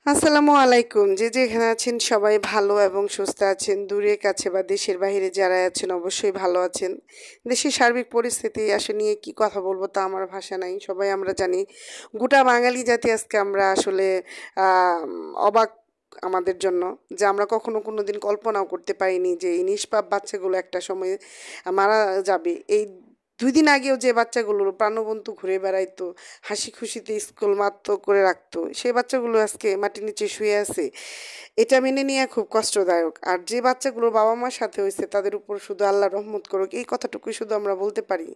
আসসালামু আলাইকুম। যে যেখানে আছেন সবাই ভালো এবং সুস্থ আছেন। দূরে কাছে বা দেশের বাহিরে যারা আছেন অবশ্যই ভালো আছেন। দেশের সার্বিক পরিস্থিতি আসলে নিয়ে কি কথা বলবো তা আমার ভাষা নাই। সবাই আমরা জানি গোটা বাঙালি জাতি আজকে আমরা আসলে অবাক আমাদের জন্য যে আমরা কখনো কোনোদিন কল্পনাও করতে পারিনি যে এই নিষ্পাপ বাচ্চাগুলো একটা সময় মারা যাবে। এই ২ দিন আগেও যে বাচ্চাগুলো প্রাণবন্ত ঘুরে বেড়াইতো, হাসি খুশিতে স্কুল মাত্র করে রাখতো, সেই বাচ্চাগুলো আজকে মাটির নিচে শুয়ে আছে। এটা মেনে নেওয়া খুব কষ্টদায়ক। আর যে বাচ্চাগুলোর বাবা মার সাথে হয়েছে তাদের উপর শুধু আল্লাহ রহমত করুক এই কথাটুকুই শুধু আমরা বলতে পারি।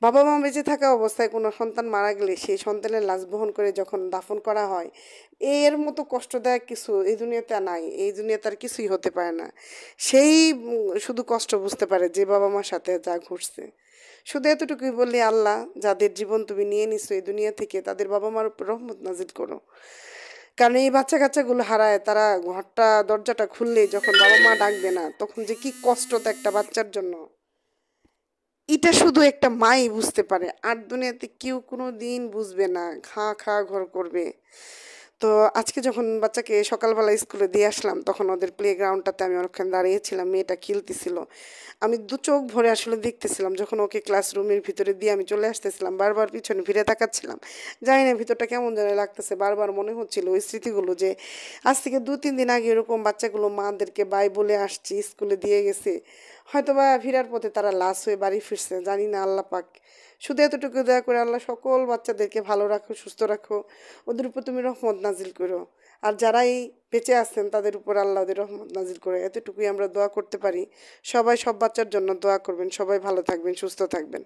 বাবা মা বেঁচে থাকা অবস্থায় কোনো সন্তান মারা গেলে সেই সন্তানের লাশ বহন করে যখন দাফন করা হয়, এর মতো কষ্টদায়ক কিছু এই দুনিয়াতে নাই। এই দুনিয়াতে আর কিছুই হতে পারে না। সেই শুধু কষ্ট বুঝতে পারে যে বাবা মার সাথে যা ঘটছে। শুধু এতটুকুই বললি, আল্লাহ যাদের জীবন তুমি নিয়ে নিছো এই দুনিয়া থেকে তাদের বাবা মার উপর রহমত নাজিল করো। কারণ এই বাচ্চা কাচ্চাগুলো হারায়, তারা ঘরটা দরজাটা খুললে যখন বাবা মা ডাকবে না তখন যে কি কষ্ট তো একটা বাচ্চার জন্য, এটা শুধু একটা মাই বুঝতে পারে। আর দুনিয়াতে কেউ কোনো দিন বুঝবে না, খা খা ঘর করবে। তো আজকে যখন বাচ্চাকে সকালবেলা স্কুলে দিয়ে আসলাম তখন ওদের প্লে গ্রাউন্ডটাতে আমি ওখানে দাঁড়িয়েছিলাম, মেয়েটা খেলতেছিল। আমি দু চোখ ভরে আসলে দেখতেছিলাম যখন ওকে ক্লাসরুমের ভিতরে দিয়ে আমি চলে আসতেছিলাম, বারবার পিছনে ফিরে তাকাচ্ছিলাম। জানি না ভিতরটা কেমন যেন লাগতেছে, বারবার মনে হচ্ছিল ওই স্মৃতিগুলো যে আজ থেকে ২-৩ দিন আগে এরকম বাচ্চাগুলো মাদেরকে বাই বলে আসছি, স্কুলে দিয়ে গেছে, হয়তো বা ফেরার পথে তারা লাশ হয়ে বাড়ি ফিরছে, জানি না। আল্লাহ পাক শুধু এতটুকু দয়া করে, আল্লাহ সকল বাচ্চাদেরকে ভালো রাখো, সুস্থ রাখো, ওদের উপর তুমি রহমত নাজিল করো। আর যারাই বেঁচে আছেন তাদের উপর আল্লাহ ওদের রহমত নাজিল করে, এতটুকুই আমরা দোয়া করতে পারি। সবাই সব বাচ্চার জন্য দোয়া করবেন। সবাই ভালো থাকবেন, সুস্থ থাকবেন।